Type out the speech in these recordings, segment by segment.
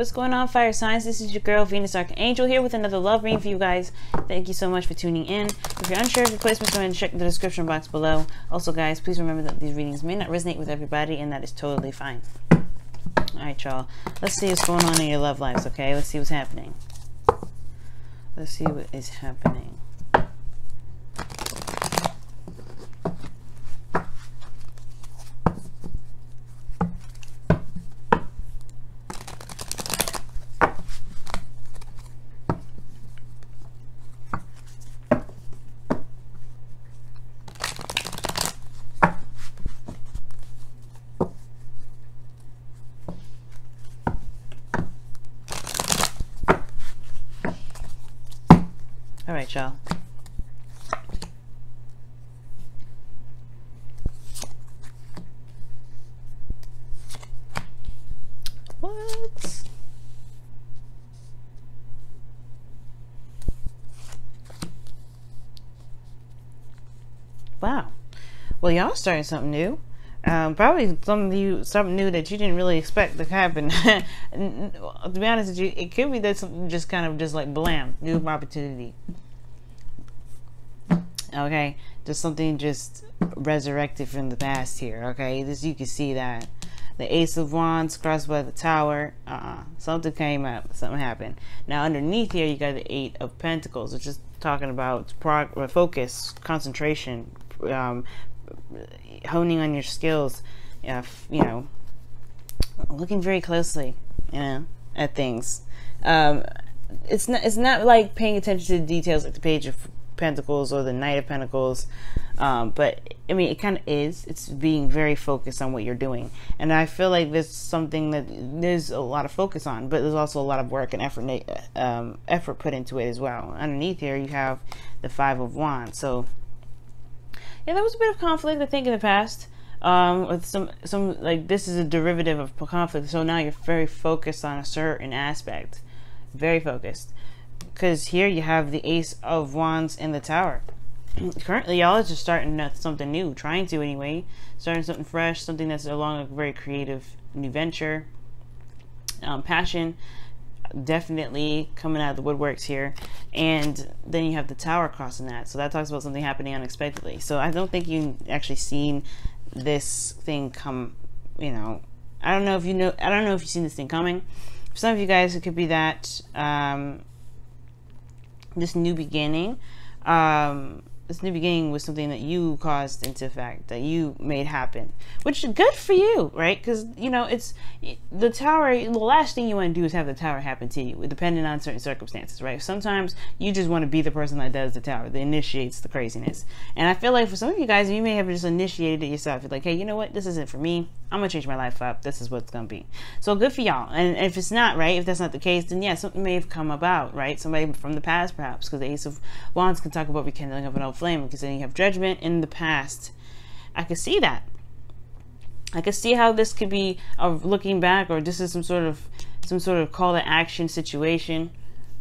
What's going on, fire signs? This is your girl Venus Archangel here with another love reading for you guys. Thank you so much for tuning in. If you're unsure of your placements, go ahead and check the description box below. Also guys, please remember that these readings may not resonate with everybody, and that is totally fine. Alright y'all, let's see what's going on in your love lives, okay? Let's see what's happening. Let's see what is happening. All right, y'all. What? Wow. Well, y'all starting something new. Probably something new that you didn't really expect to happen. To be honest with you, it could be that something just kind of just like blam, new opportunity. Okay, just something just resurrected from the past here. Okay, this, you can see that the Ace of Wands crossed by the Tower. Something came up, something happened. Now underneath here you got the Eight of Pentacles, which is talking about focus, concentration, honing on your skills, you know, looking very closely, you know, at things. It's not like paying attention to the details like the Page of Pentacles or the Knight of Pentacles, but I mean it kind of is. It's being very focused on what you're doing, and I feel like there's something that there's a lot of focus on, but there's also a lot of work and effort put into it as well. Underneath here you have the Five of Wands, so yeah, there was a bit of conflict, I think, in the past. With some like, this is a derivative of conflict, so now you're very focused on a certain aspect, very focused, because here you have the Ace of Wands in the Tower. Currently y'all are just starting something new, trying to anyway, starting something fresh, something that's along a very creative new venture. Passion definitely coming out of the woodworks here, and then you have the Tower crossing that, so that talks about something happening unexpectedly. So I don't think you actually seen this thing come, you know, I don't know if you've seen this thing coming. For some of you guys it could be that this new beginning was something that you caused into effect, that you made happen, which is good for you, right? Because, you know, it's the Tower, the last thing you want to do is have the Tower happen to you, depending on certain circumstances, right? Sometimes you just want to be the person that does the Tower, that initiates the craziness. And I feel like for some of you guys, you may have just initiated it yourself. You're like, hey, you know what, this isn't for me, I'm gonna change my life up, this is what it's gonna be. So good for y'all. And if it's not, right, if that's not the case, then yeah, something may have come about, right? Somebody from the past perhaps, because the Ace of Wands can talk about rekindling of an old flame, because then you have Judgment in the past. I could see that. I could see how this could be looking back, or this is some sort of call to action situation,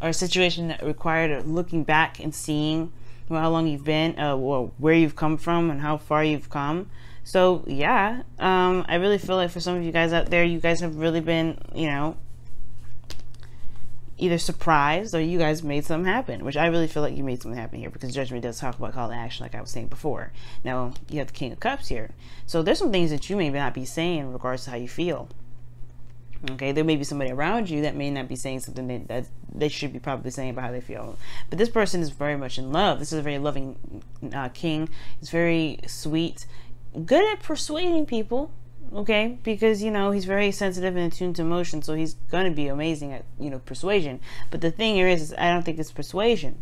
or a situation that required looking back and seeing how long you've been, or where you've come from and how far you've come. So yeah, I really feel like for some of you guys out there, you guys have really been, you know, either surprised or you guys made something happen, which I really feel like you made something happen here, because Judgment does talk about call to action, like I was saying before. Now you have the King of Cups here, so there's some things that you may not be saying in regards to how you feel. Okay, there may be somebody around you that may not be saying something that they should be probably saying about how they feel, but this person is very much in love. This is a very loving king. He's very sweet, good at persuading people, okay, because, you know, he's very sensitive and attuned to emotion, so he's going to be amazing at, you know, persuasion. But the thing here is I don't think it's persuasion.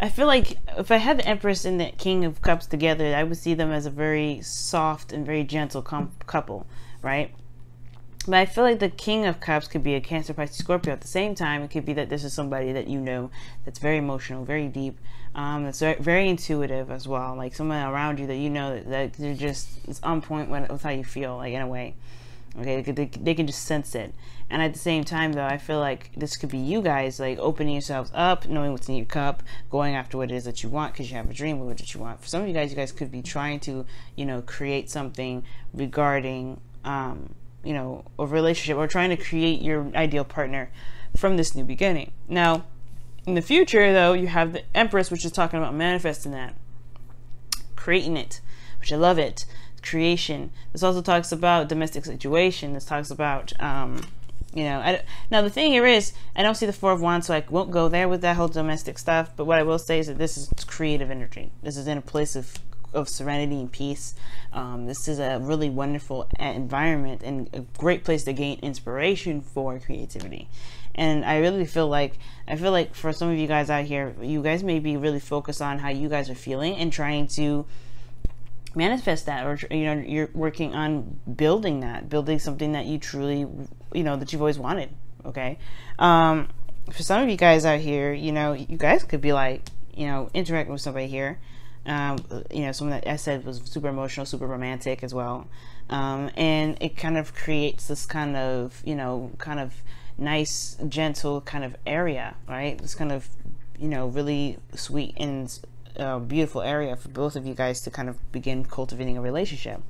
I feel like if I had the Empress and the King of Cups together, I would see them as a very soft and very gentle couple, right? But I feel like the King of Cups could be a Cancer, Pisces, Scorpio. At the same time, it could be that this is somebody that you know that's very emotional, very deep, that's very intuitive as well. Like someone around you that you know that they're just, it's on point with how you feel, like in a way. Okay, they can just sense it. And at the same time, though, I feel like this could be you guys, like opening yourselves up, knowing what's in your cup, going after what it is that you want, because you have a dream of what you want. For some of you guys could be trying to, you know, create something regarding, you know, a relationship, or trying to create your ideal partner from this new beginning. Now, in the future, though, you have the Empress, which is talking about manifesting that, creating it, which I love it. Creation. This also talks about domestic situation. This talks about, you know, now the thing here is, I don't see the Four of Wands, so I won't go there with that whole domestic stuff. But what I will say is that this is creative energy. This is in a place of serenity and peace. This is a really wonderful environment and a great place to gain inspiration for creativity. And I really feel like, for some of you guys out here, you guys may be really focused on how you guys are feeling and trying to manifest that, or, you know, you're working on building something that you truly, you know, that you've always wanted. Okay. For some of you guys out here, you know, you guys could be like, you know, interacting with somebody here. You know, someone that I said was super emotional, super romantic as well. And it kind of creates this kind of, you know, kind of nice, gentle kind of area, right? This kind of, you know, really sweet and beautiful area for both of you guys to kind of begin cultivating a relationship.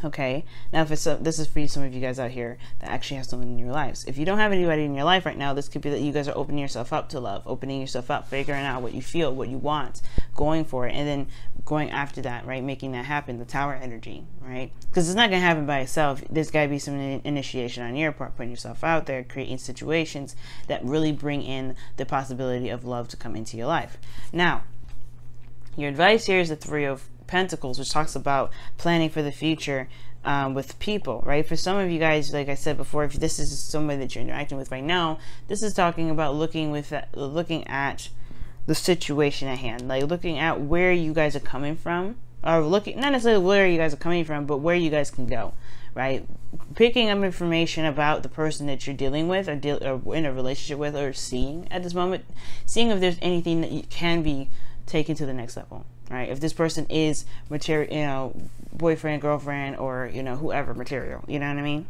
Okay, now if it's this is for some of you guys out here that actually have someone in your lives. If you don't have anybody in your life right now, this could be that you guys are opening yourself up to love, opening yourself up, figuring out what you feel, what you want, going for it, and then going after that, right? Making that happen, the Tower energy, right? Because it's not going to happen by itself. There's got to be some initiation on your part, putting yourself out there, creating situations that really bring in the possibility of love to come into your life. Now, your advice here is the Three of Pentacles, which talks about planning for the future with people, right? For some of you guys, like I said before, if this is somebody that you're interacting with right now, this is talking about looking at the situation at hand, like looking at where you guys are coming from, or looking, not necessarily where you guys are coming from, but where you guys can go, right? Picking up information about the person that you're dealing with, or in a relationship with, or seeing at this moment, seeing if there's anything that can be taken to the next level. Right? If this person is material, you know, boyfriend, girlfriend, or, you know, whoever material, you know what I mean?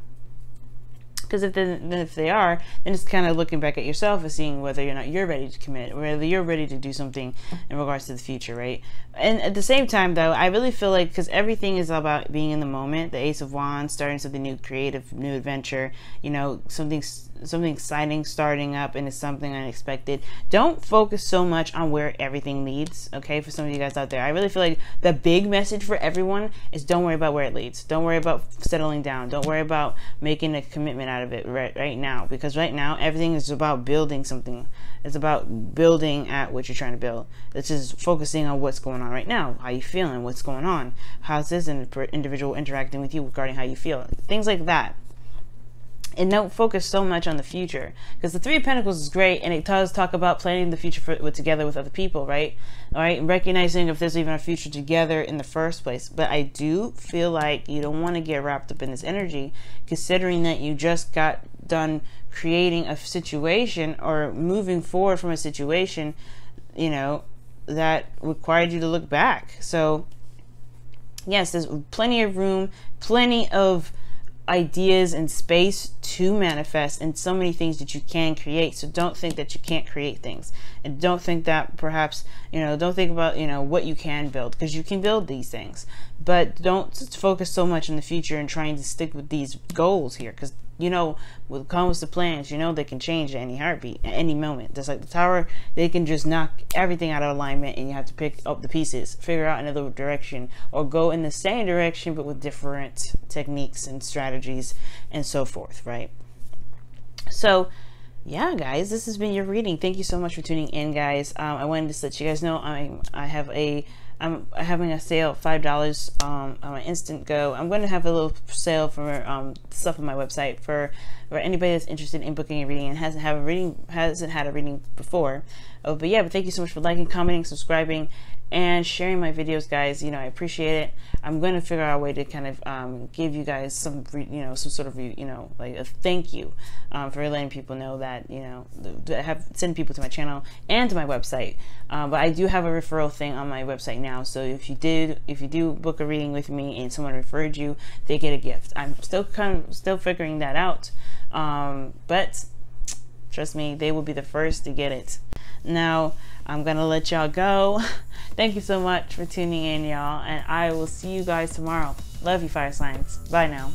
Because if they are, then it's kind of looking back at yourself and seeing whether or not you're ready to commit, or whether you're ready to do something in regards to the future, right? And at the same time, though, I really feel like, because everything is about being in the moment, the Ace of Wands, starting something new, creative, new adventure, you know, something exciting starting up, and it's something unexpected. Don't focus so much on where everything leads, okay? For some of you guys out there, I really feel like the big message for everyone is don't worry about where it leads. Don't worry about settling down. Don't worry about making a commitment out of it right now, because right now everything is about building something. It's about building at what you're trying to build. This is focusing on what's going on right now. How you feeling? What's going on? How's this individual interacting with you regarding how you feel? Things like that. And don't focus so much on the future, because the Three of Pentacles is great, and it does talk about planning the future together with other people, right? All right, and recognizing if there's even a future together in the first place. But I do feel like you don't want to get wrapped up in this energy, considering that you just got done creating a situation, or moving forward from a situation, you know, that required you to look back. So yes, there's plenty of room, plenty of ideas and space to manifest, and so many things that you can create. So don't think that you can't create things, and don't think that perhaps, you know, don't think about, you know, what you can build, because you can build these things. But don't focus so much in the future and trying to stick with these goals here, because, you know, when it comes to plans, you know, they can change at any heartbeat, at any moment. Just like the Tower, they can just knock everything out of alignment, and you have to pick up the pieces, figure out another direction, or go in the same direction but with different techniques and strategies and so forth, right? So yeah, guys, this has been your reading. Thank you so much for tuning in, guys. I wanted to let you guys know I'm having a sale, $5 on my Instant Go. I'm going to have a little sale for stuff on my website for anybody that's interested in booking a reading and hasn't had a reading before. But yeah, but thank you so much for liking, commenting, subscribing, and sharing my videos, guys. You know, I appreciate it. I'm going to figure out a way to kind of give you guys some, you know, some sort of, you know, like a thank you for letting people know that, you know, send people to my channel and to my website. But I do have a referral thing on my website now. So if you do book a reading with me and someone referred you, they get a gift. I'm still figuring that out. But trust me, they will be the first to get it. Now, I'm going to let y'all go. Thank you so much for tuning in, y'all. And I will see you guys tomorrow. Love you, fire signs. Bye now.